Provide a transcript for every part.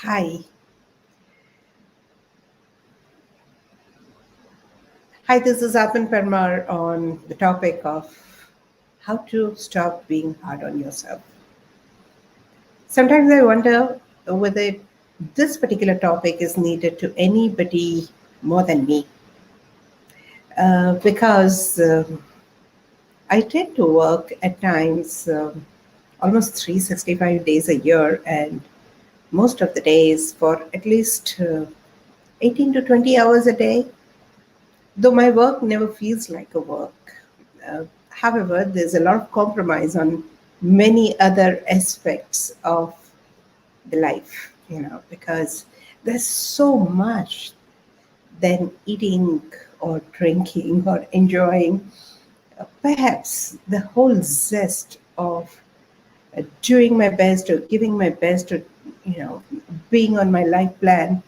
Hi. Hi, this is Aatmn Parmar on the topic of how to stop being hard on yourself. Sometimes I wonder whether this particular topic is needed to anybody more than me because I tend to work at times almost 365 days a year and most of the days for at least 18 to 20 hours a day. Though my work never feels like a work. However, there's a lot of compromise on many other aspects of the life, because there's so much than eating or drinking or enjoying. Perhaps the whole zest of doing my best or giving my best or, you know, being on my life plan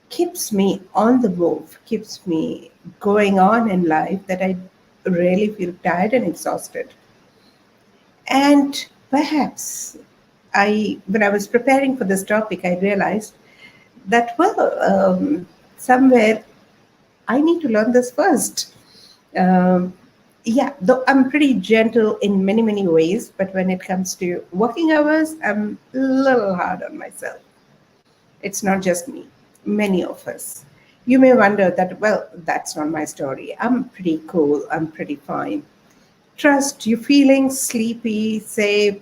keeps me on the move, keeps me going on in life that I really feel tired and exhausted. And perhaps when I was preparing for this topic, I realized that, somewhere I need to learn this first. Um, yeah, though I'm pretty gentle in many, many ways, but when it comes to working hours, I'm a little hard on myself. It's not just me, many of us. You may wonder that, well, that's not my story. I'm pretty cool, I'm pretty fine. Trust you're feeling sleepy, say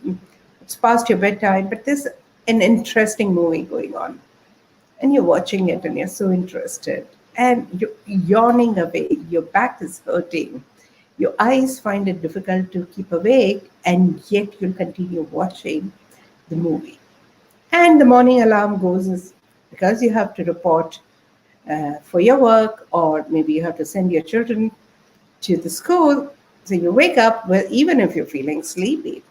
it's past your bedtime, but there's an interesting movie going on. And you're watching it and you're so interested. And you're yawning away, your back is hurting. Your eyes find it difficult to keep awake, and yet you'll continue watching the movie. And the morning alarm goes is because you have to report for your work, or maybe you have to send your children to the school. So you wake up, well, even if you're feeling sleepy,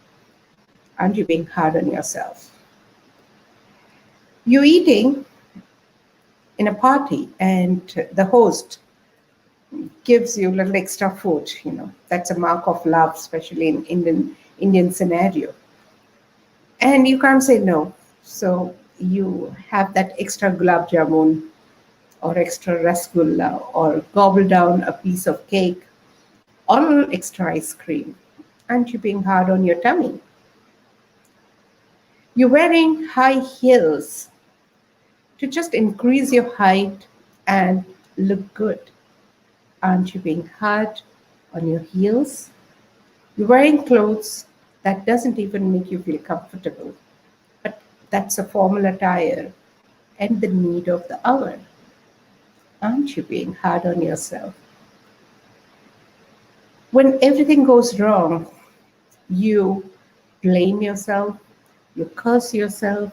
aren't you being hard on yourself? You're eating in a party, and the host gives you a little extra food. That's a mark of love, especially in Indian scenario. And you can't say no. So you have that extra gulab jamun or extra rasgulla or gobble down a piece of cake or extra ice cream. Aren't you being hard on your tummy? You're wearing high heels to just increase your height and look good. Aren't you being hard on your heels? You're wearing clothes that doesn't even make you feel comfortable, but that's a formal attire and the need of the hour. Aren't you being hard on yourself? When everything goes wrong, you blame yourself, you curse yourself.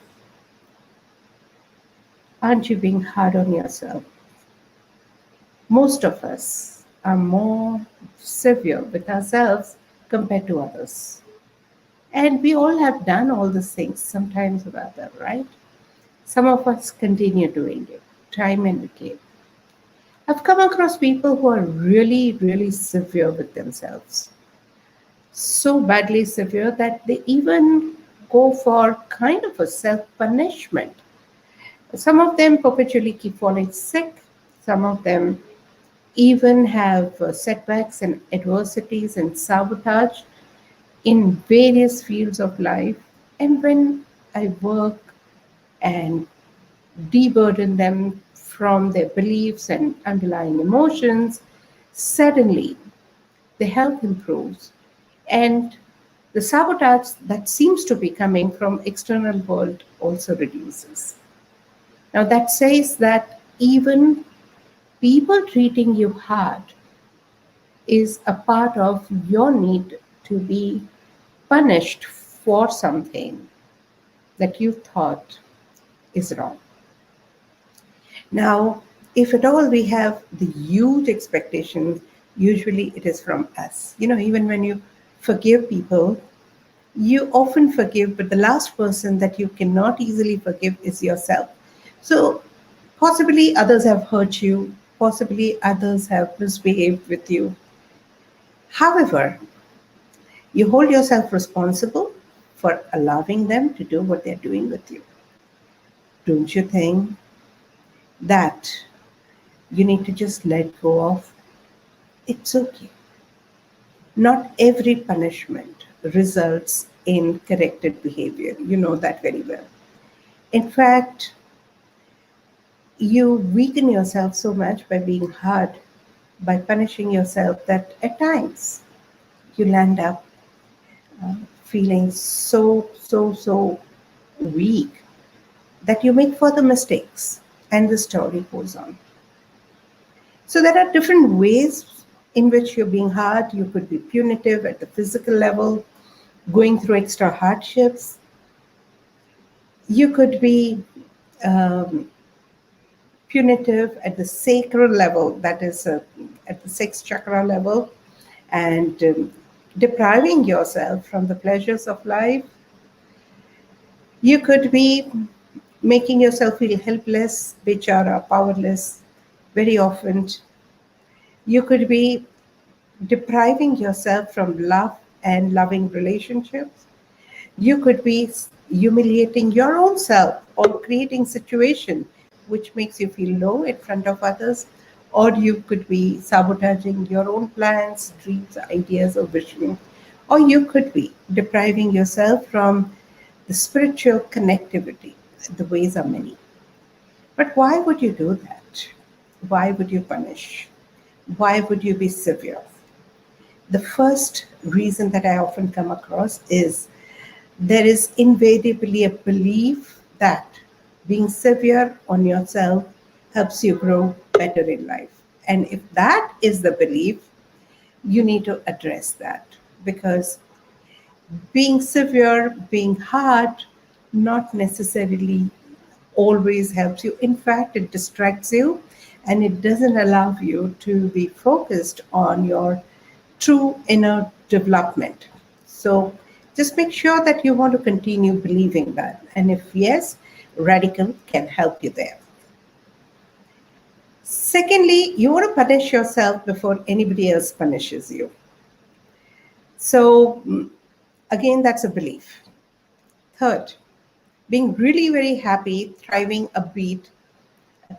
Aren't you being hard on yourself? Most of us are more severe with ourselves compared to others. And we all have done all these things sometimes or other, right? Some of us continue doing it time and again. I've come across people who are really, really severe with themselves. So badly severe that they even go for kind of a self punishment. Some of them perpetually keep falling sick. Some of them even have setbacks and adversities and sabotage in various fields of life. And when I work and deburden them from their beliefs and underlying emotions, suddenly the health improves and the sabotage that seems to be coming from external world also reduces. Now that says that even people treating you hard is a part of your need to be punished for something that you thought is wrong. Now, if at all we have the huge expectations, usually it is from us. Even when you forgive people, you often forgive, but the last person that you cannot easily forgive is yourself. So, possibly others have hurt you, possibly others have misbehaved with you. However, you hold yourself responsible for allowing them to do what they're doing with you. don't you think that you need to just let go of? It's okay. Not every punishment results in corrected behavior. You know that very well. In fact, you weaken yourself so much by being hard, by punishing yourself, that at times you land up feeling so weak that you make further mistakes, and the story goes on. So there are different ways in which you're being hard. You could be punitive at the physical level, going through extra hardships. You could be um, punitive at the sacral level, that is, at the sixth chakra level, and depriving yourself from the pleasures of life. You could be making yourself feel helpless, bichara, powerless, very often. You could be depriving yourself from love and loving relationships. You could be humiliating your own self or creating situation which makes you feel low in front of others, or you could be sabotaging your own plans, dreams, ideas, or vision, or you could be depriving yourself from the spiritual connectivity. The ways are many. But why would you do that? Why would you punish? Why would you be severe? The first reason that I often come across is there is invariably a belief that being severe on yourself helps you grow better in life. And if that is the belief, you need to address that, because being severe, being hard, not necessarily always helps you. In fact, it distracts you and it doesn't allow you to be focused on your true inner development. So just make sure that you want to continue believing that. And if yes, radical can help you there. Secondly, you want to punish yourself before anybody else punishes you. So again, that's a belief. Third, being really very happy, thriving, upbeat,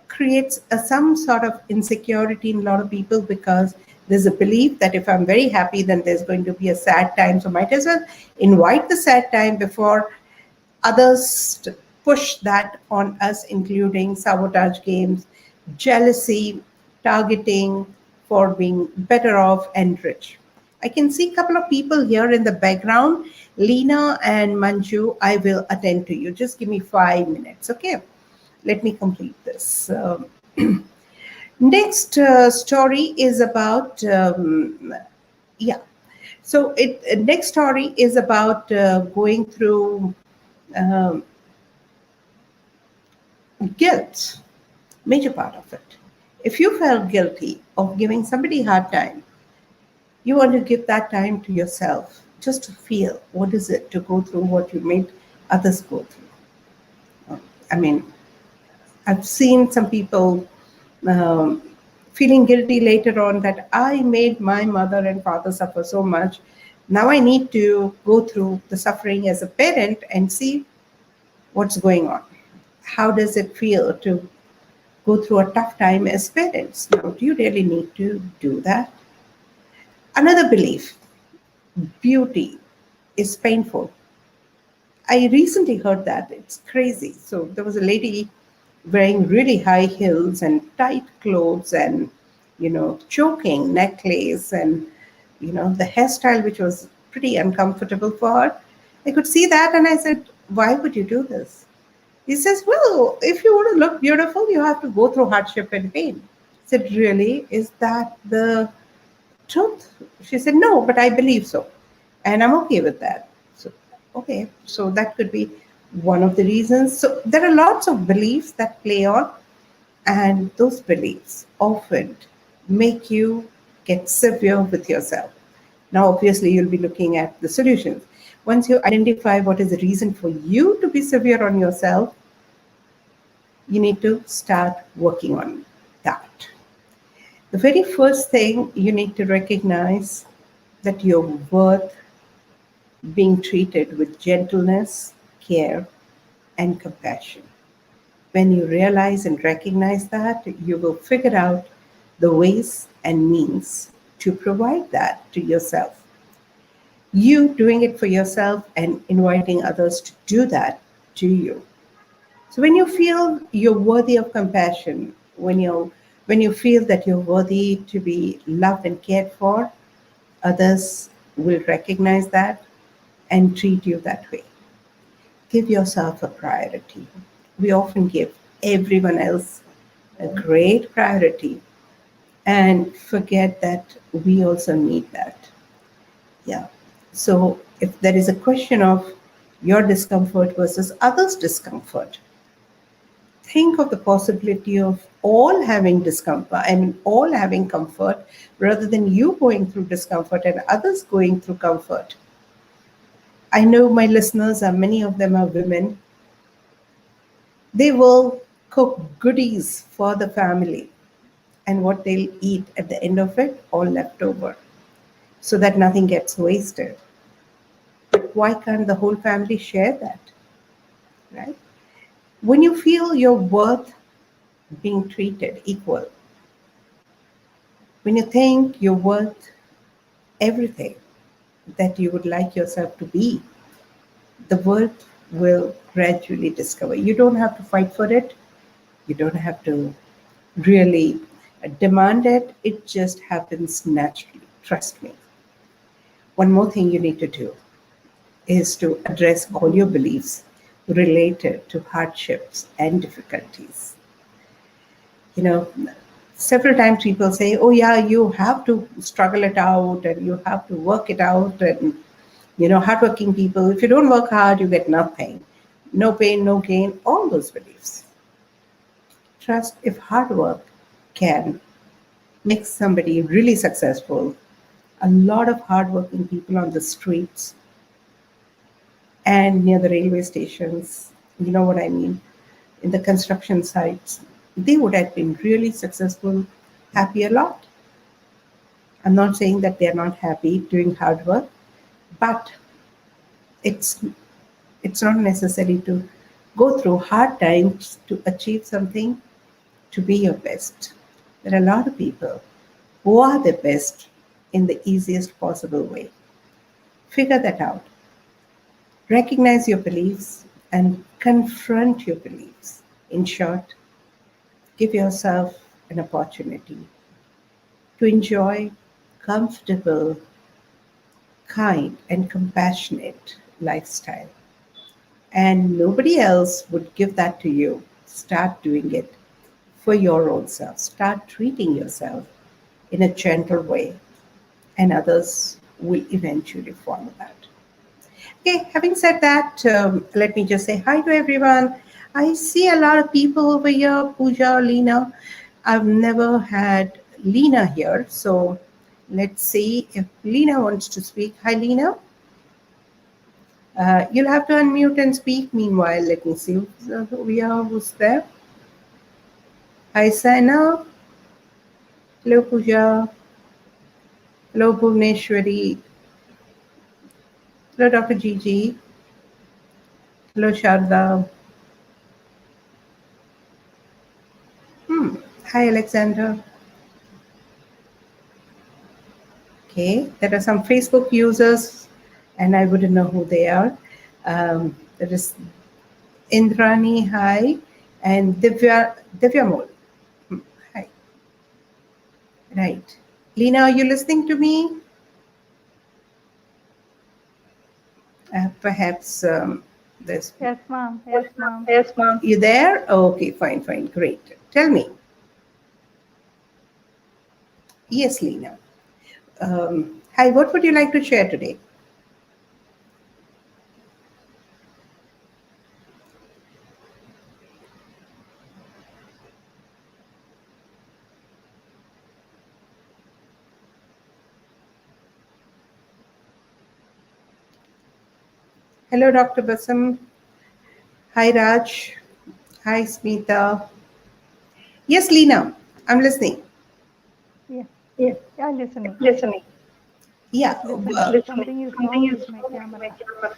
creates some sort of insecurity in a lot of people, because there's a belief that if I'm very happy, then there's going to be a sad time. So might as well invite the sad time before others push that on us, including sabotage games, jealousy, targeting for being better off and rich. I can see a couple of people here in the background. Lena and Manju, I will attend to you. Just give me 5 minutes, okay? Let me complete this. Next story is about, yeah. So next story is about going through um, guilt, major part of it. If you felt guilty of giving somebody a hard time, you want to give that time to yourself, just to feel what is it to go through what you made others go through. I mean, I've seen some people um, feeling guilty later on that I made my mother and father suffer so much. Now I need to go through the suffering as a parent and see what's going on. How does it feel to go through a tough time as parents? Now, do you really need to do that? Another belief: beauty is painful. I recently heard that. It's crazy. So there was a lady wearing really high heels and tight clothes and, choking necklace and, the hairstyle, which was pretty uncomfortable for her. I could see that and I said, why would you do this? He says, well, if you want to look beautiful, you have to go through hardship and pain. I said, really? Is that the truth? She said, no, but I believe so. And I'm okay with that. So, okay, so that could be one of the reasons. So there are lots of beliefs that play on, and those beliefs often make you get severe with yourself. Now, obviously, you'll be looking at the solutions. Once you identify what is the reason for you to be severe on yourself, you need to start working on that. The very first thing you need to recognize that you're worth being treated with gentleness, care, and compassion. When you realize and recognize that, you will figure out the ways and means to provide that to yourself. You doing it for yourself and inviting others to do that to you. So when you feel you're worthy of compassion, when you feel that you're worthy to be loved and cared for, others will recognize that and treat you that way. Give yourself a priority. We often give everyone else a great priority and forget that we also need that. Yeah. So if there is a question of your discomfort versus others' discomfort, think of the possibility of all having discomfort, I mean, all having comfort rather than you going through discomfort and others going through comfort. I know my listeners are many of them are women. They will cook goodies for the family, and what they'll eat at the end of it, all left over, so that nothing gets wasted. But why can't the whole family share that, right? When you feel your worth being treated equal, when you think you're worth everything that you would like yourself to be, the world will gradually discover. You don't have to fight for it. You don't have to really demand it. It just happens naturally. Trust me. One more thing you need to do is to address all your beliefs related to hardships and difficulties. You know, several times people say, oh, yeah, you have to struggle it out and you have to work it out. And, hardworking people, if you don't work hard, you get nothing. No pain, no gain, all those beliefs. Trust if hard work can make somebody really successful. A lot of hardworking people on the streets and near the railway stations, you know what I mean, in the construction sites, they would have been really successful, happy a lot. I'm not saying that they're not happy doing hard work, but it's it's not necessary to go through hard times to achieve something, to be your best. There are a lot of people who are the best in the easiest possible way. Figure that out. Recognize your beliefs and confront your beliefs. In short, give yourself an opportunity to enjoy comfortable, kind, and compassionate lifestyle. And nobody else would give that to you. Start doing it for your own self. Start treating yourself in a gentle way, and others will eventually follow that. Okay, having said that, let me just say hi to everyone. I see a lot of people over here, Pooja, Lena. I've never had Lena here, so let's see if Lena wants to speak. Hi, Lena. You'll have to unmute and speak. Meanwhile, let me see who we are, who's there. Hi, Sana. Hello, Pooja. Hello, Bhuvneshwari. Hello, Dr. Gigi. Hello, Sharda. Hi, Alexander. Okay, there are some Facebook users, and I wouldn't know who they are. There is Indrani, hi, and Divya Mol. Hi. Right. Lena, are you listening to me? Perhaps there's. Yes, ma'am. Yes, ma'am. Yes, ma'am. You there? Okay, fine, fine, great. Tell me. Yes, Lena. Hi, what would you like to share today? Hello, Dr. Basam. Hi, Raj. Hi, Smita. Yes, Lena, I'm listening. Yeah, Yes, yeah, listening. listening. Yeah, Listening. Something is wrong with my camera.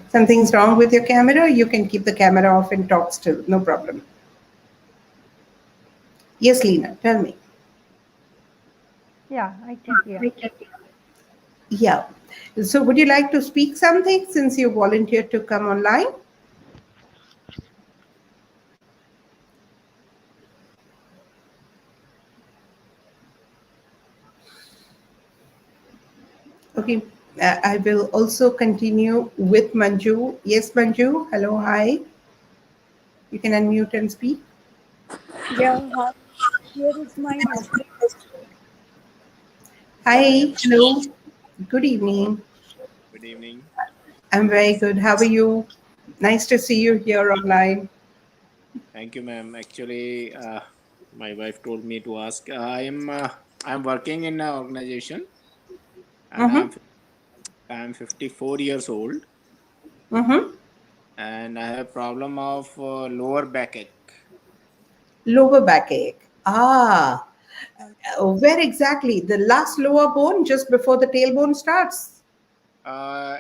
something's wrong with your camera. You can keep the camera off and talk still, no problem. Yes, Lena, tell me. Yeah, I can hear. Yeah. So, would you like to speak something since you volunteered to come online? Okay. I will also continue with Manju. Yes, Manju. Hello. Hi. You can unmute and speak. Yeah, hi. Here is my message. Hi. Hello. Good evening. Good evening. I'm very good. How are you? Nice to see you here online. Thank you, ma'am. Actually, my wife told me to ask. I'm working in an organization, and Mm-hmm. I'm 54 years old, Mm-hmm. and I have a problem of lower backache. Lower backache. Ah, where exactly? The last lower bone just before the tailbone starts.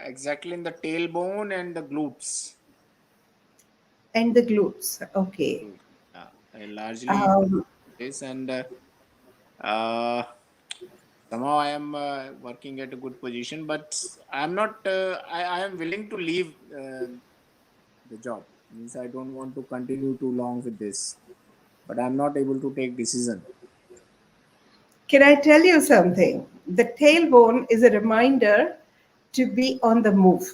Exactly in the tailbone and the glutes. And the glutes. Okay. Glutes. I largely Um, this, and uh, somehow I am working at a good position, but I'm not. I am willing to leave the job. Means I don't want to continue too long with this, but I'm not able to take decision can I tell you something? The tailbone is a reminder to be on the move.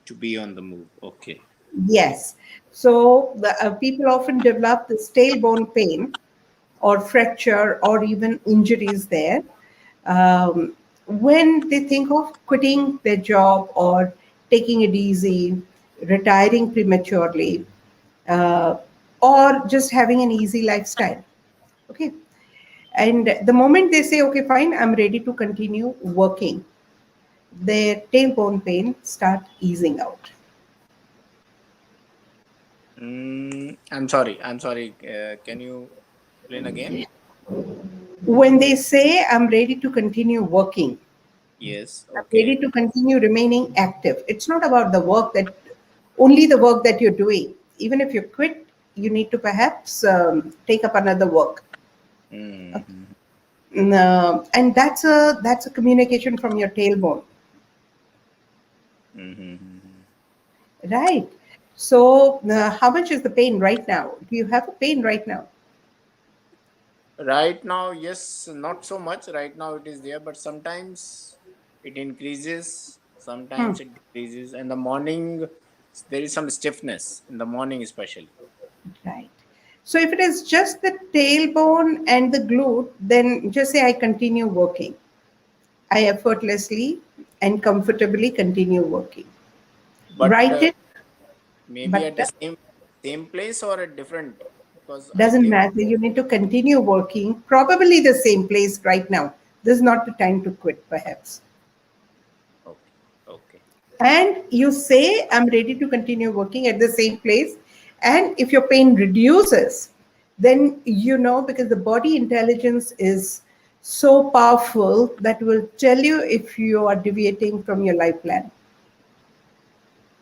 to be on the move. Okay. Yes. So the people often develop this tailbone pain or fracture or even injuries there when they think of quitting their job or taking it easy, retiring prematurely, uh, or just having an easy lifestyle. Okay. And the moment they say, okay, fine, I'm ready to continue working, their tailbone pain start easing out. I'm sorry. I'm sorry. Can you explain again? When they say, I'm ready to continue working, Yes. I'm ready Okay. to continue remaining active. It's not about the work that, only the work that you're doing. Even if you quit, you need to perhaps take up another work. Mm-hmm. And that's a communication from your tailbone, Mm-hmm. right? So, how much is the pain right now? Do you have a pain right now? Right now, yes, not so much. Right now, it is there, but sometimes it increases. Hmm. Sometimes it decreases. And the morning, there is some stiffness in the morning, especially. Right. So if it is just the tailbone and the glute, then just say I continue working. I effortlessly and comfortably continue working. But Write it, maybe but at the same place or at different, because I doesn't live. matter. You need to continue working, probably the same place right now. This is not the time to quit, perhaps. Okay. Okay. And you say, I'm ready to continue working at the same place. And if your pain reduces, then you know, because the body intelligence is so powerful that will tell you if you are deviating from your life plan.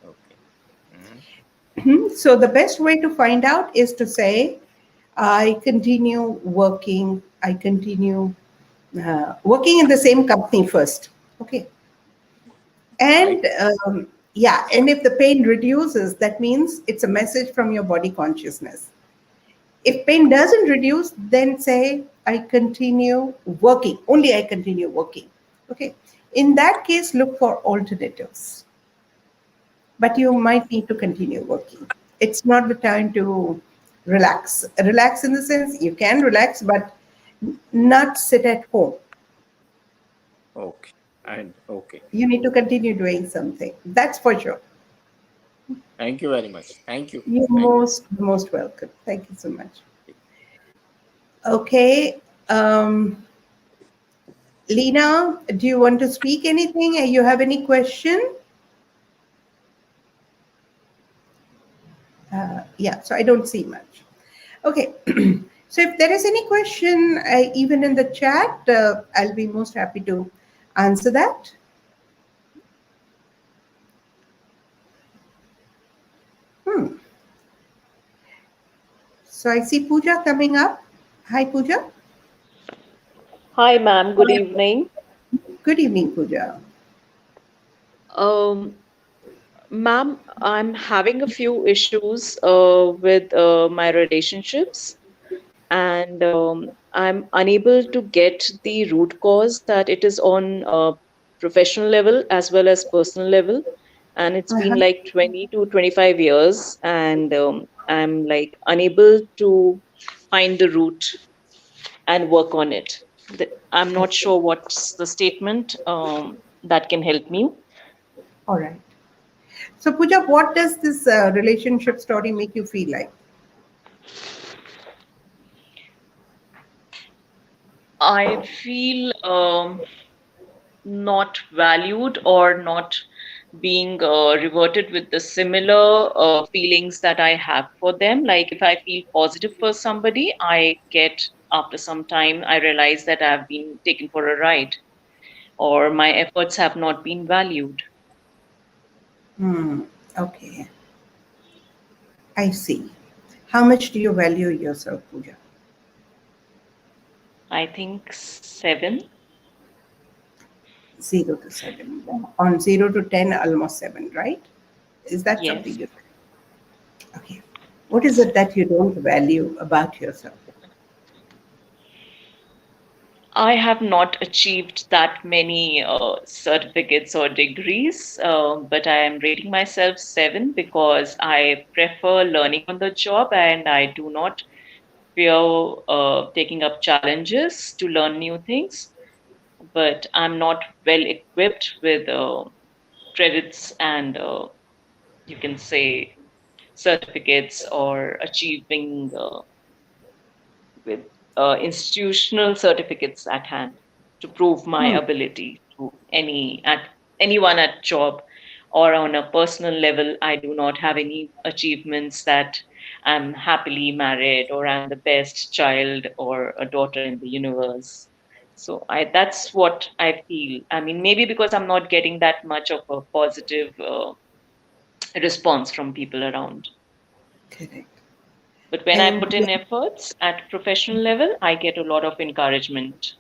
Okay. Mhm. So the best way to find out is to say, I continue working, I continue working in the same company first. Okay. I And yeah, and if the pain reduces, that means it's a message from your body consciousness. If pain doesn't reduce, then say, I continue working, only I continue working. Okay. In that case, look for alternatives, but you okay. might need to continue working. It's not the time to relax. Relax in the sense you can relax, but not sit at home. Okay. And okay. You need to continue doing something. That's for sure. Thank you very much. Thank you. You're Thank most welcome. Thank you so much. you. Okay. Lena, do you want to speak anything? You have any question? Yeah, so I don't see much. Okay. So if there is any question, even in the chat, I'll be most happy to answer that. So I see Pooja coming up. Hi, Pooja. Hi, ma'am. Good evening. Good evening, Pooja. Um, Ma'am, I'm having a few issues with my relationships, and I'm unable to get the root cause that it is on professional level as well as personal level. And it's been Uh-huh. like 20 to 25 years, and I'm like unable to find the root and work on it. I'm not Okay. sure what's the statement that can help me. All right. So, Pooja, what does this relationship story make you feel like? I feel not valued or not being reverted with the similar feelings that I have for them. Like if I feel positive for somebody, I get after some time, I realize that I've been taken for a ride or my efforts have not been valued. Hmm. Okay. I see. How much do you value yourself, Pooja? I think 7. 0 to 7. On 0 to 10, almost 7, right? Is that something Yes. you? Okay. What is it that you don't value about yourself? I have not achieved that many certificates or degrees, but I am rating myself 7 because I prefer learning on the job and I do not fear taking up challenges to learn new things. But I'm not well equipped with credits and you can say certificates or achieving with institutional certificates at hand to prove my Hmm. ability to anyone at job or on a personal level. I do not have any achievements that I'm happily married or I'm the best child or a daughter in the universe. So I that's what I feel. I mean, maybe because I'm not getting that much of a positive response from people around. Correct. But when I And put in efforts at professional level, I get a lot of encouragement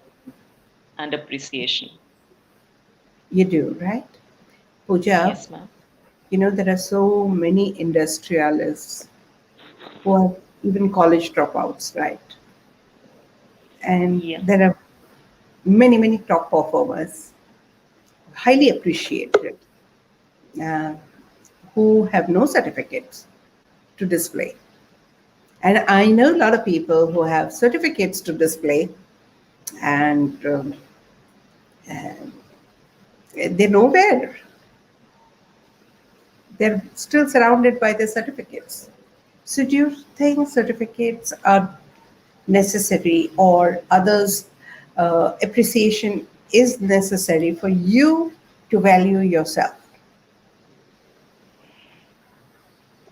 and appreciation. you do, right? Pooja, Yes, ma'am. there are so many industrialists who are even college dropouts, right? And Yeah. there are many, many top performers, highly appreciated, uh, who have no certificates to display. And I know a lot of people who have certificates to display, and they're nowhere. They're still surrounded by their certificates. So, do you think certificates are necessary, or others' appreciation is necessary for you to value yourself?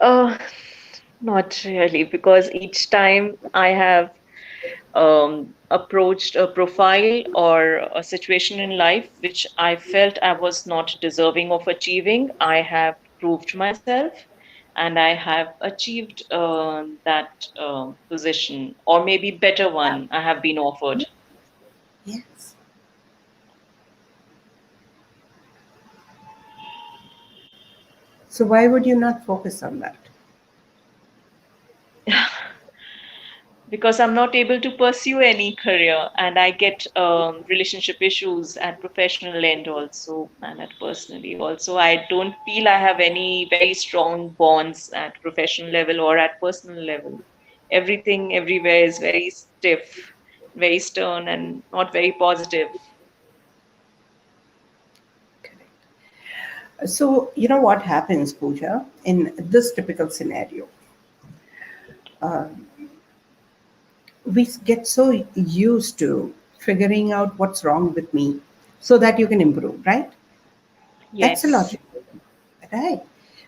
Uh, Not really, because each time I have approached a profile or a situation in life which I felt I was not deserving of achieving, I have proved myself and I have achieved that position or maybe better one I have been offered. Yes. So, why would you not focus on that? Because I'm not able to pursue any career and I get relationship issues at professional end also and at personally also. I don't feel I have any very strong bonds at professional level or at personal level. Everything everywhere is very stiff, very stern and not very positive. So, you know what happens, Pooja, in this typical scenario? Uh, we get so used to figuring out what's wrong with me so that you can improve, right? That's the Yes. logic, right?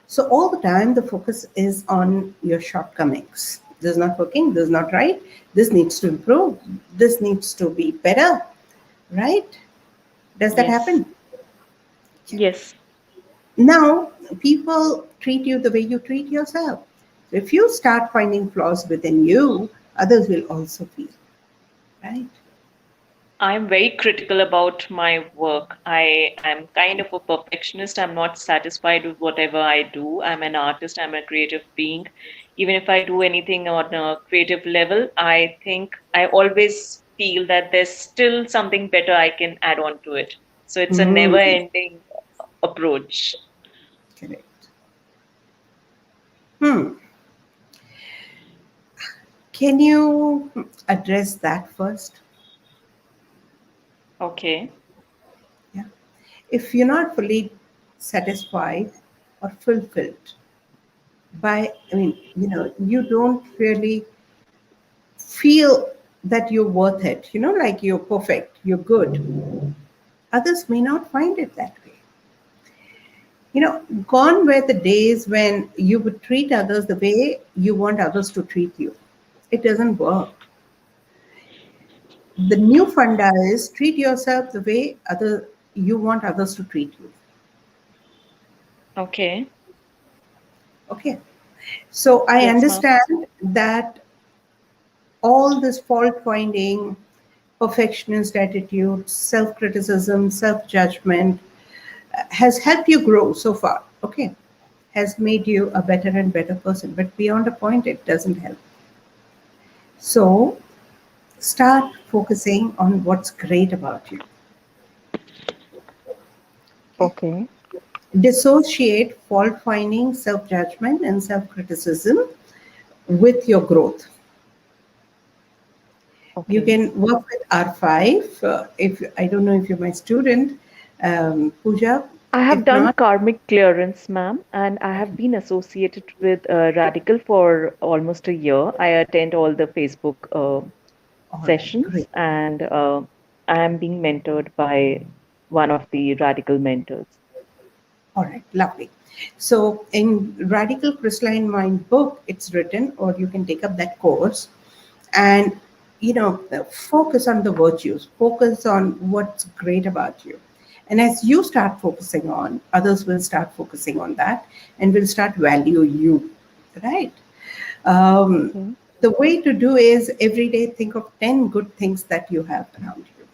So, all the time, the focus is on your shortcomings. This is not working, this is not right, this needs to improve, this needs to be better, right? Does that Yes. happen? Yes. Now, people treat you the way you treat yourself. If you start finding flaws within you, others will also feel, right? I'm very critical about my work. I am kind of a perfectionist. I'm not satisfied with whatever I do. I'm an artist, I'm a creative being. Even if I do anything on a creative level, I think I always feel that there's still something better I can add on to it. So it's a never Mm, ending approach. correct. Hmm. Can you address that first? Okay. Yeah. If you're not fully satisfied or fulfilled by, I mean, you don't really feel that you're worth it, like you're perfect, you're good. Others may not find it that way. Gone were the days when you would treat others the way you want others to treat you. It doesn't work. The new funda is treat yourself the way you want others to treat you. Okay. Okay. So I Yes, ma'am. understand that all this fault finding, perfectionist attitude, self criticism, self judgment has helped you grow so far. Okay. Has made you a better and better person. But beyond a point, it doesn't help. So start focusing on what's great about you. Okay. Okay. Dissociate fault finding, self judgment, and self criticism with your growth. You Okay. can work with R5. If I don't know if you're my student, Pooja. I have If done not, karmic clearance, ma'am, and I have been associated with Radical for almost a year. I attend all the Facebook all right, sessions, great. and I am being mentored by one of the Radical mentors. All right, lovely. So in Radical Crystalline Mind book, it's written, or you can take up that course, and focus on the virtues, focus on what's great about you. And as you start focusing on, others will start focusing on that and will start value you, right? Um, Okay. the way to do is every day think of 10 good things that you have around you.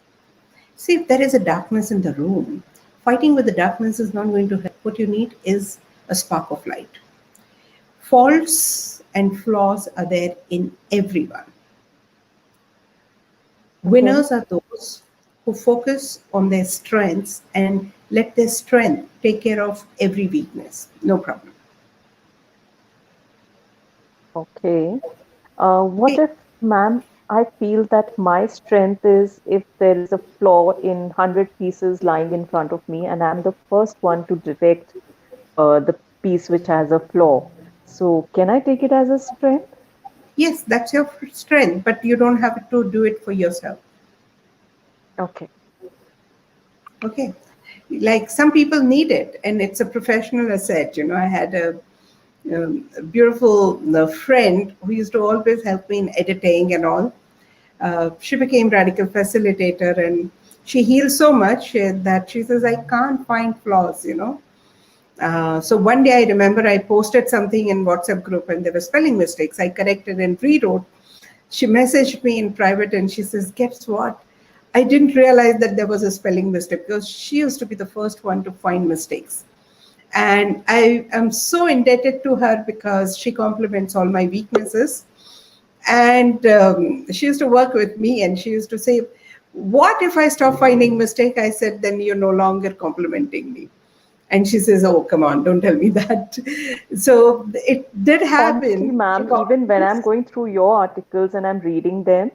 See, if there is a darkness in the room, fighting with the darkness is not going to help. What you need is a spark of light. Faults and flaws are there in everyone. Okay. Winners are those who focus on their strengths and let their strength take care of every weakness. No problem. Okay. What Okay. if, ma'am, I feel that my strength is if there is a flaw in 100 pieces lying in front of me, and I'm the first one to detect the piece which has a flaw. So, can I take it as a strength? Yes, that's your strength, but you don't have to do it for yourself. Okay. Okay. Like some people need it, and it's a professional asset. I had a beautiful friend who used to always help me in editing and all. She became radical facilitator, and she healed so much that she says, I can't find flaws. So one day I remember I posted something in WhatsApp group and there were spelling mistakes. I corrected and rewrote. She messaged me in private and she says, guess what? I didn't realize that there was a spelling mistake because she used to be the first one to find mistakes. And I am so indebted to her because she compliments all my weaknesses. And she used to work with me and she used to say, what if I stop finding mistake? I said, then you're no longer complimenting me. And she says, oh, come on, don't tell me that. So it did Honestly, happen. She ma'am, even when I'm compliments. going through your articles and I'm reading them,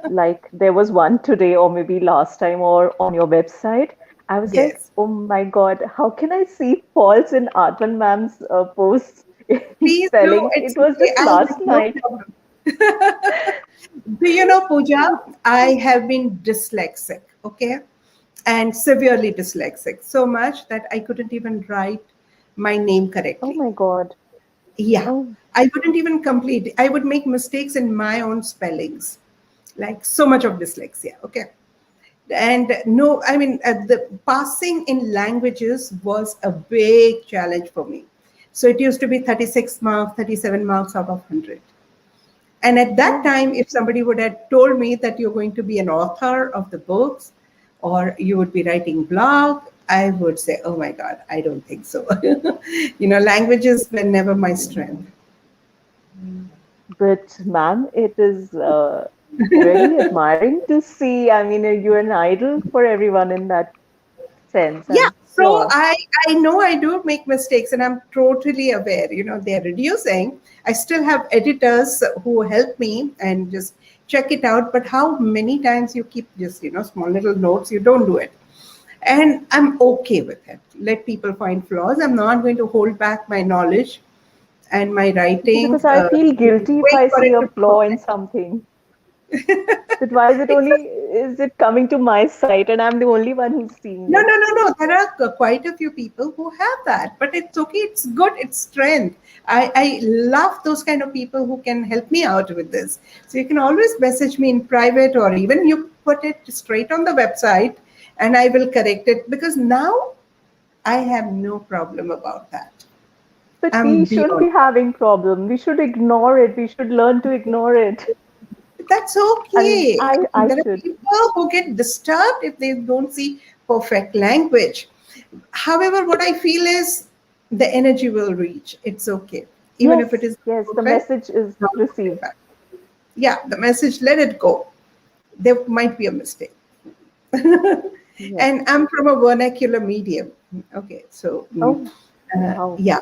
like there was one today or maybe last time or on your website, I was like, Yes. oh my God, how can I see faults in Aatmn ma'am's posts in Please do. spelling? It's It was okay. just I'll last make no night. problem. Do you know, Pooja? I have been dyslexic, okay? And severely dyslexic, so much that I couldn't even write my name Oh correctly. my God. Yeah. Oh, I wouldn't even complete. I would make mistakes in my own spellings, like so much of dyslexia, okay? And no, the passing in languages was a big challenge for me. So it used to be 36 marks, 37 marks out of 100. And at that Oh, time, if somebody would have told me that you're going to be an author of the books or you would be writing blog, I would say, oh my God, I don't think so. Languages were never my strength. But, ma'am, it is really admiring to see. I mean, you're an idol for everyone in that sense. Yeah, I'm so sure. I know I do make mistakes and I'm totally aware, they're reducing. I still have editors who help me and just check it out, but how many times you keep just, small little notes, you don't do it. And I'm okay with it. Let people find flaws. I'm not going to hold back my knowledge and my See, writing. because I feel guilty if Wait I for see it a to be flaw in perfect. something. That why is it coming to my site and I'm the only one who's seeing No, it? no, no, no. There are quite a few people who have that, but it's okay. It's good. It's strength. I love those kind of people who can help me out with this. So you can always message me in private or even you put it straight on the website and I will correct it because now I have no problem about that. But we I'm should beyond. be having problem. We should ignore it. We should learn to ignore it. That's I mean, okay. I There are should. people who get disturbed if they don't see perfect language. However, what I feel is the energy will reach. It's okay. Even if it Yes, is yes, the perfect, message is not received. perfect. Yeah, the message, let it go. There might be a mistake. Yes. And I'm from a vernacular medium. Okay, so Oh, wow. yeah,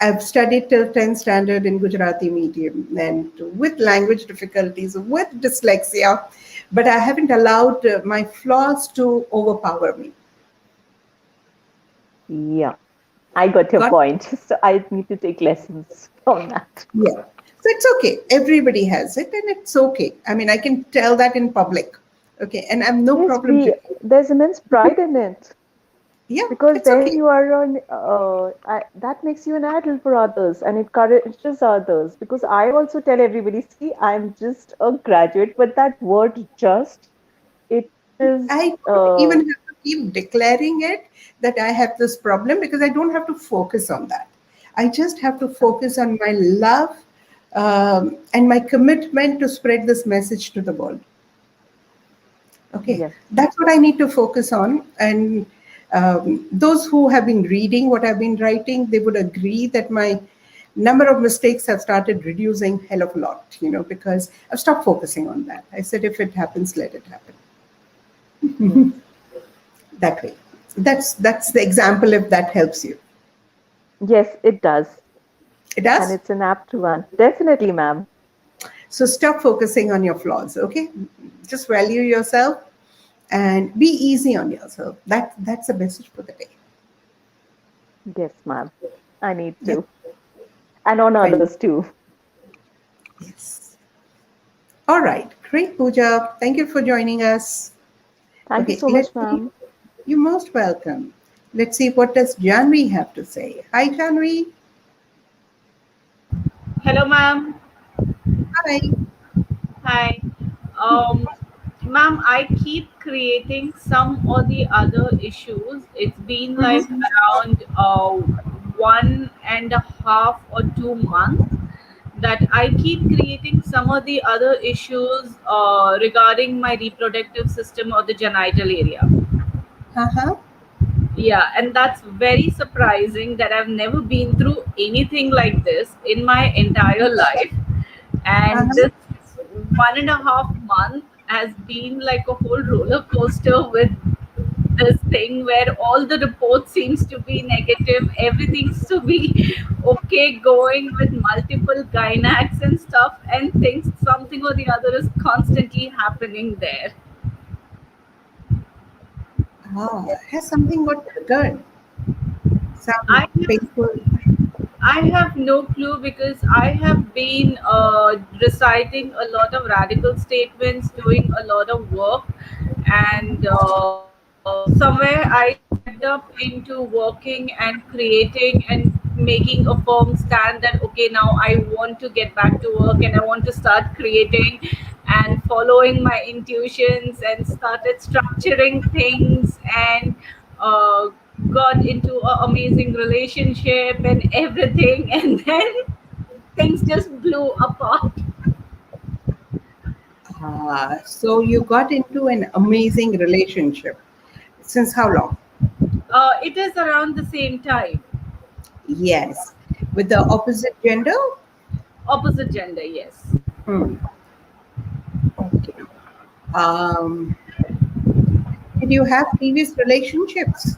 I've studied till 10th standard in Gujarati medium and with language difficulties, with dyslexia, but I haven't allowed my flaws to overpower me. Yeah, I got your Got point. So I need to take lessons from that. Yeah. So it's okay. Everybody has it and it's okay. I mean, I can tell that in public. Okay. And I have no Yes, problem to. there's immense pride in it Yeah, because it's then okay. you are that makes you an idol for others and it encourages others. Because I also tell everybody, see, I'm just a graduate, but that word just, it is, I don't even have to keep declaring it that I have this problem because I don't have to focus on that. I just have to focus on my love and my commitment to spread this message to the world. Okay, yes, that's what I need to focus on. And those who have been reading what I've been writing, they would agree that my number of mistakes have started reducing hell of a lot, because I've stopped focusing on that. I said, if it happens, let it happen yes, that way. That's the example if that helps you. yes, it does. It And does. it's an apt one. Definitely, ma'am. So stop focusing on your flaws. Okay, just value yourself and be easy on yourself. That's the message for the day. Yes, ma'am. I need Yeah. to. And on Fine. others too. Yes. All right. Great, Pooja. Thank you for joining us. Thank you Okay, so let's much, see. ma'am. You're most welcome. Let's see what does Janvi have to say. Hi, Janvi. Hello, ma'am. Hi. Hi. Um, Ma'am, I keep creating some or the other issues. It's been like Mhm. around 1.5 or 2 months that I keep creating some of the other issues regarding my reproductive system or the genital area. Uh-huh. Yeah, and that's very surprising that I've never been through anything like this in my entire life. And Uh-huh. this 1.5 month has been like a whole roller coaster with this thing where all the reports seems to be negative, everything's to be okay going with multiple gynacs and stuff, and things something or the other is constantly happening there. Has something got triggered? Some I have painful. I have no clue because I have been reciting a lot of radical statements, doing a lot of work, and somewhere I stepped up into working and creating and making a firm stand that okay, now I want to get back to work and I want to start creating and following my intuitions and started structuring things and uh, got into an amazing relationship and everything, and then things just blew apart. So you got into an amazing relationship. Since how long? It is around the same time. Yes. With the opposite gender? Opposite gender, yes. Hmm. Okay. Um, did you have previous relationships?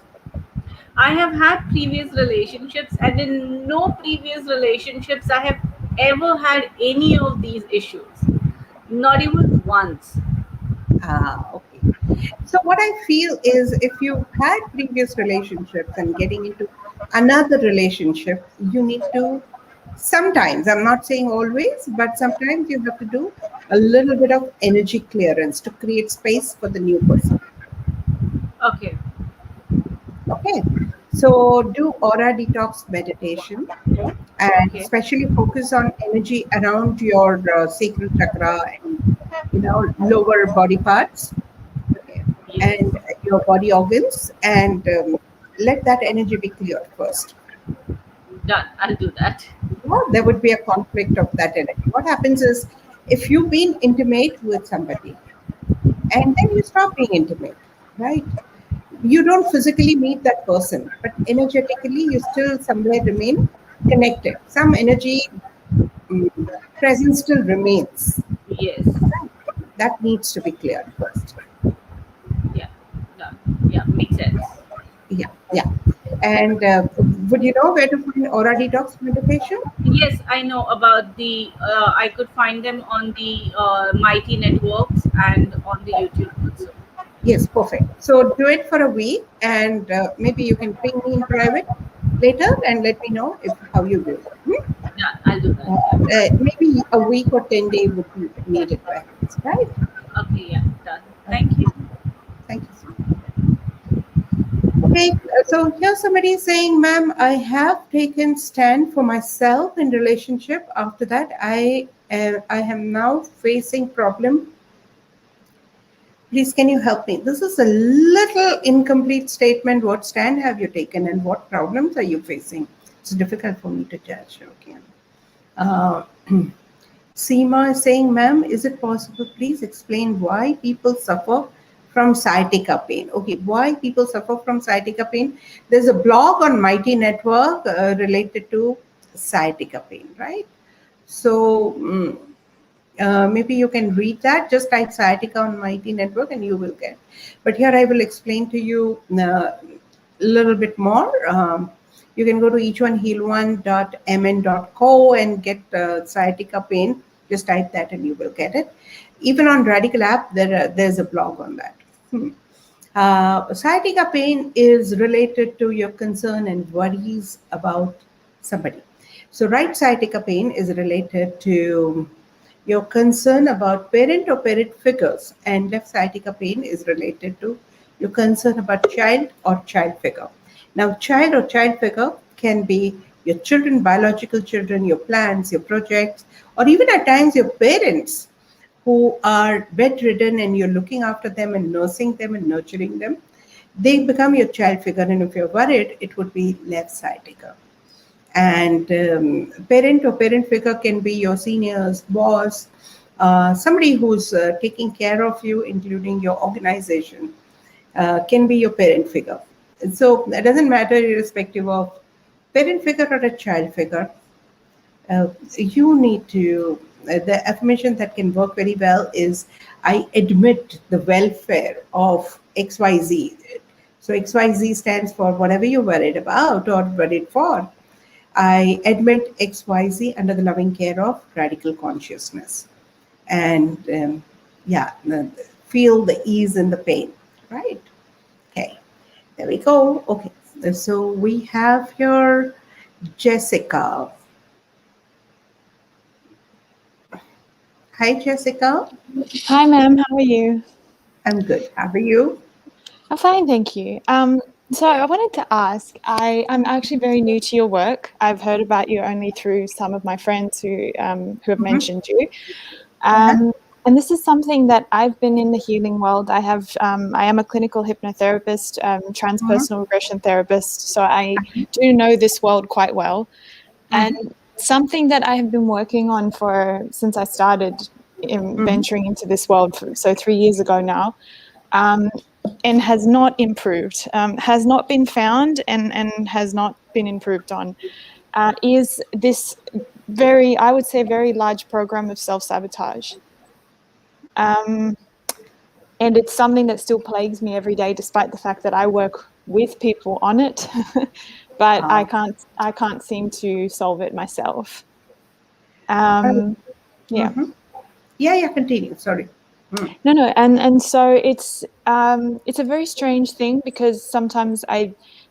I have had previous relationships, and in no previous relationships I have ever had any of these issues. Not even once. Okay. So what I feel is if you had previous relationships and getting into another relationship, you need to sometimes, I'm not saying always, but sometimes you have to do a little bit of energy clearance to create space for the new person. Okay, Okay. So do aura detox meditation and okay, especially focus on energy around your sacral chakra and lower body parts. Okay. yes. And your body organs, and let that energy be cleared first. Done. I'll do that. There would be a conflict of that energy. What happens is if you've been intimate with somebody and then you stop being intimate, right? You don't physically meet that person, but energetically you still somewhere remain connected. Some energy mm, presence still remains. Yes. That needs to be cleared first. Yeah. Done. Yeah, makes sense. Yeah, yeah. And would you know where to find aura detox meditation? Yes, I know about the. I could find them on the Mighty Networks and on the YouTube also. Yes, perfect. So do it for a week, and maybe you can ping me in private later and let me know if how you do. Yeah, I'll do that. Yeah. Maybe a week or 10 days would be needed, perhaps. Right? Okay. Yeah. Done. Thank Okay. you. Thank you. Okay. So here's somebody saying, "Ma'am, I have taken stand for myself in relationship. After that, I am now facing problem. Please, can you help me?" This is a little incomplete statement. What stand have you taken and what problems are you facing? It's difficult for me to judge. Okay. Uh, Seema is saying, "Ma'am, is it possible, please explain why people suffer from sciatica pain?" Okay, why people suffer from sciatica pain? There's a blog on Mighty Network related to sciatica pain, right? So, maybe you can read that. Just type sciatica on Mighty Network and you will get. But here I will explain to you a little bit more. You can go to each1heal1.mn.co and get sciatica pain. Just type that and you will get it. Even on Radical app, there's a blog on that. Sciatica pain is related to your concern and worries about somebody. So, right sciatica pain is related to your concern about parent or parent figures, and left sciatica pain is related to your concern about child or child figure. Now, child or child figure can be your children, biological children, your plans, your projects, or even at times your parents who are bedridden and you're looking after them and nursing them and nurturing them. They become your child figure, and if you're worried, it would be left sciatica. And parent or parent figure can be your seniors, boss, somebody who's taking care of you, including your organization, can be your parent figure. So it doesn't matter irrespective of parent figure or a child figure. You need to, the affirmation that can work very well is, "I admit the welfare of XYZ." So XYZ stands for whatever you're worried about or worried for. "I admit XYZ under the loving care of radical consciousness." And yeah, feel the ease in the pain, right? Okay, there we go. Okay, so we have here Jessica. Hi, Jessica. Hi, ma'am. How are you? I'm good. How are you? I'm fine, thank you. So I wanted to ask, I'm actually very new to your work. I've heard about you only through some of my friends who have Mhm. mentioned you. Uh-huh. And this is something that I've been in the healing world. I am a clinical hypnotherapist, transpersonal regression therapist. So I do know this world quite well. And something that I have been working on since I started venturing into this world, so 3 years ago now, and has not improved, has not been found, and has not been improved on, is this I would say, very large program of self-sabotage. And it's something that still plagues me every day, despite the fact that I work with people on it, but I can't seem to solve it myself. Yeah. Yeah, continue. Sorry. No, and so it's a very strange thing, because sometimes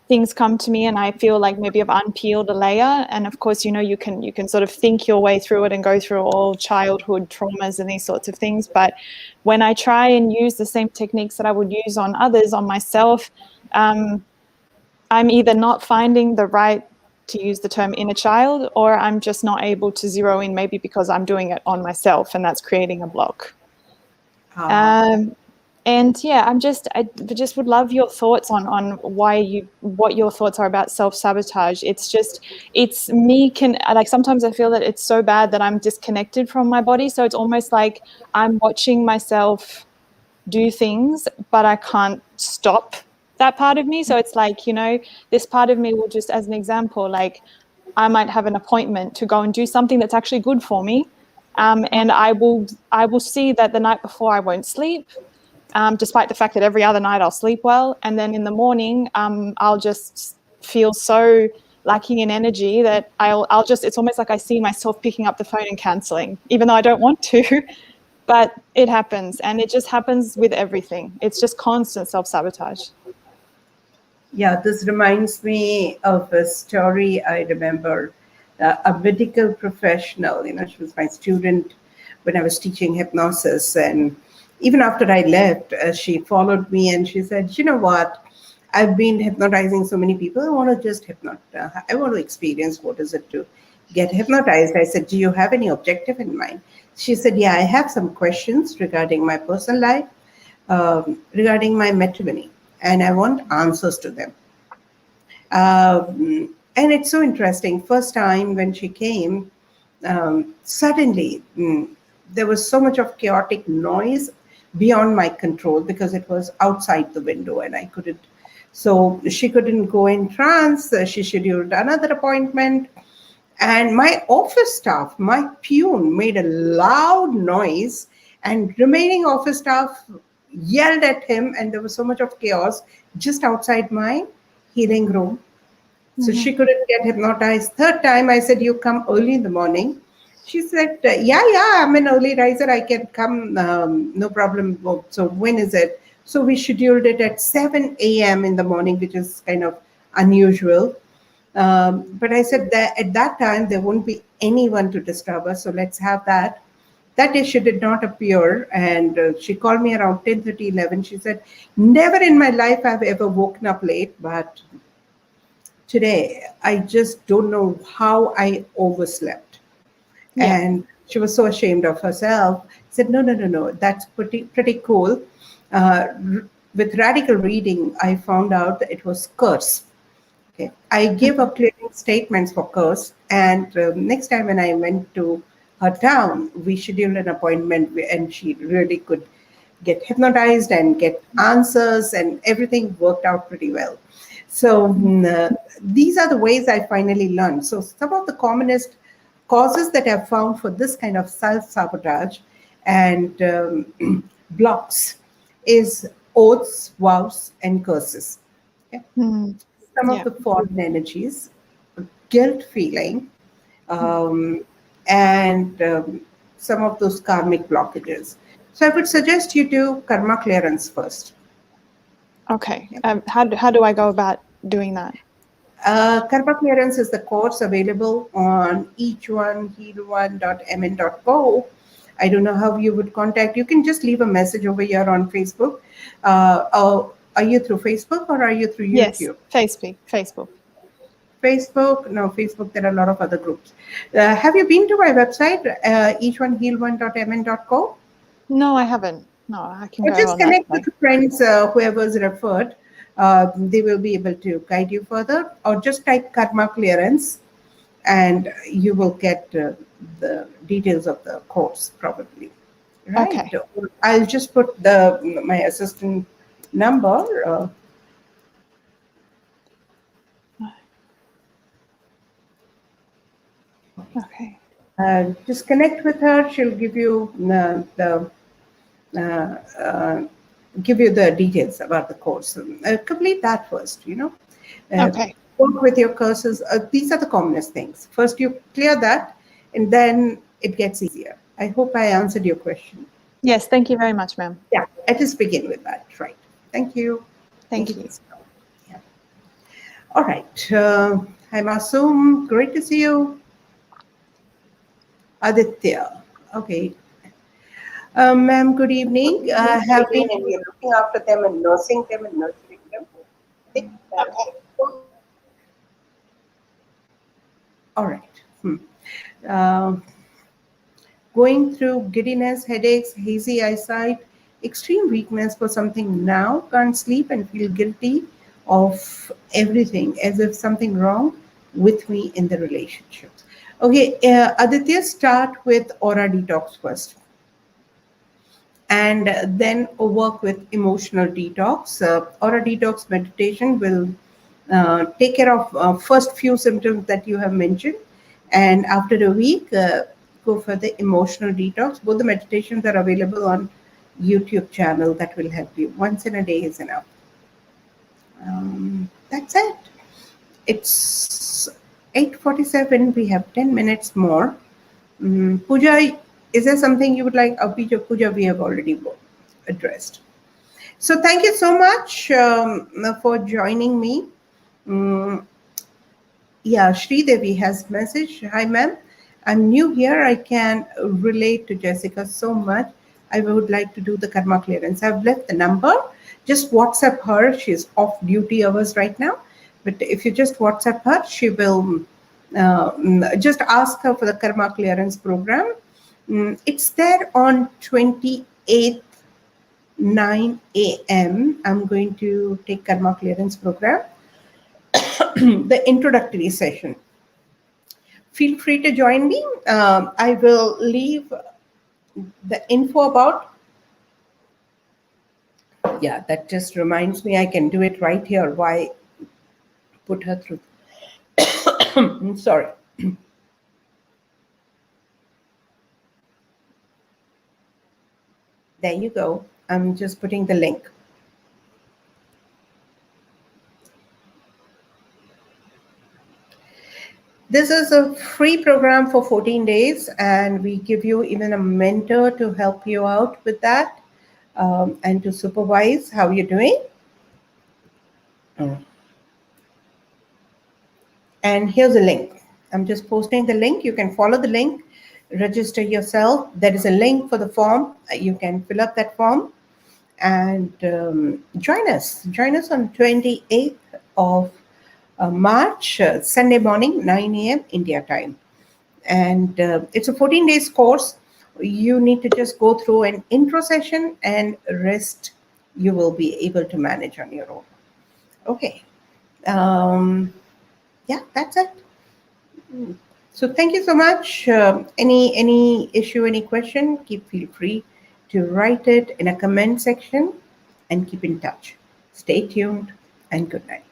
things come to me and I feel like maybe I've unpeeled a layer, and of course, you can sort of think your way through it and go through all childhood traumas and these sorts of things. But when I try and use the same techniques that I would use on others, on myself, I'm either not finding the right, to use the term, inner child, or I'm just not able to zero in, maybe because I'm doing it on myself, and that's creating a block. And yeah, I just would love your thoughts on what your thoughts are about self-sabotage. It's me, like, sometimes I feel that it's so bad that I'm disconnected from my body. So it's almost like I'm watching myself do things, but I can't stop that part of me. So it's like, this part of me will just, as an example, like, I might have an appointment to go and do something that's actually good for me. And I will see that the night before I won't sleep, despite the fact that every other night I'll sleep well. And then in the morning, I'll just feel so lacking in energy that I'll just, it's almost like I see myself picking up the phone and canceling, even though I don't want to, but it happens. And it just happens with everything. It's just constant self-sabotage. Yeah, this reminds me of a story I remember. A medical professional, she was my student when I was teaching hypnosis. And even after I left, she followed me and she said, you know what? I've been hypnotizing so many people. I want to just I want to experience what is it to get hypnotized. I said, do you have any objective in mind? She said, yeah, I have some questions regarding my personal life, regarding my matrimony, and I want answers to them. And it's so interesting. First time when she came, suddenly there was so much of chaotic noise beyond my control, because it was outside the window and I couldn't. So she couldn't go in trance. She scheduled another appointment. And my office staff, my peon, made a loud noise, and remaining office staff yelled at him, and there was so much of chaos just outside my healing room. So she couldn't get hypnotized. Third time, I said, you come early in the morning. She said, yeah, I'm an early riser. I can come, no problem. So when is it? So we scheduled it at 7 a.m. in the morning, which is kind of unusual. But I said that at that time, there won't be anyone to disturb us. So let's have that. That day she did not appear, and she called me around 10:30, 11. She said, never in my life I've ever woken up late, but today I just don't know how I overslept. Yeah. And she was so ashamed of herself. Said, no, that's pretty cool. With radical reading, I found out that it was curse. Okay, I gave up clearing statements for curse, and next time when I went to her town, we scheduled an appointment, and she really could get hypnotized and get answers, and everything worked out pretty well. So these are the ways I finally learned. So some of the commonest causes that I've found for this kind of self-sabotage and blocks is oaths, vows, and curses. Okay? Some of the foreign energies, guilt feeling, and some of those karmic blockages. So I would suggest you do karma clearance first. Okay. How do I go about doing that? Karma clearance is the course available on eachoneheal1.mn.co. I don't know how you would contact. You can just leave a message over here on Facebook. Are you through Facebook or are you through YouTube? Yes, Facebook. Facebook? No, Facebook, there are a lot of other groups. Have you been to my website, eachoneheal1.mn.co? No, I haven't. No, I can Or go just on that connect with today. the friends, whoever's referred. They will be able to guide you further. Or just type karma clearance and you will get the details of the course probably. Right. Okay. I'll just put my assistant number. Okay. Just connect with her. She'll give you the uh, uh, give you the details about the course. Complete that first. Uh, Okay. Work with your courses. These are the commonest things. First, you clear that, and then it gets easier. I hope I answered your question. Yes. Thank you very much, ma'am. Yeah, let us begin with that. Right. Thank you. Thank you. Yeah. All right. Hi, Masoom. Great to see you. Aditya. Okay. Ma'am, good evening. I have been and we are looking after them and nursing them and nurturing them. All right. Um, Going through giddiness, headaches, hazy eyesight, extreme weakness for something now, can't sleep and feel guilty of everything as if something wrong with me in the relationship. Okay, Aditya, start with aura detox first and then work with emotional detox. Aura detox meditation will take care of first few symptoms that you have mentioned, and after a week, go for the emotional detox. Both the meditations are available on YouTube channel that will help you. Once in a day is enough. That's it. It's 8:47. We have 10 minutes more. Pooja, is there something you would like? Pooja, we have already addressed. So thank you so much for joining me. Mm, yeah, Sri Devi has message. Hi, ma'am. I'm new here. I can relate to Jessica so much. I would like to do the karma clearance. I've left the number. Just WhatsApp her. She's off duty hours right now. But if you just WhatsApp her, she will just ask her for the karma clearance program. It's there on 28th 9 a.m. I'm going to take karma clearance program, the introductory session. Feel free to join me. I will leave the info about. Yeah, that just reminds me I can do it right here. Why put her through? Sorry. There you go. I'm just putting the link. This is a free program for 14 days, and we give you even a mentor to help you out with that and to supervise how you're doing. And here's a link. I'm just posting the link. You can follow the link, register yourself. There is a link for the form. You can fill up that form and join us. Join us on 28th of March, Sunday morning, 9 a.m. India time. And it's a 14 days course. You need to just go through an intro session and rest you will be able to manage on your own. Okay. Yeah, that's it. So thank you so much. Any issue, any question, feel free to write it in a comment section and keep in touch. Stay tuned and good night.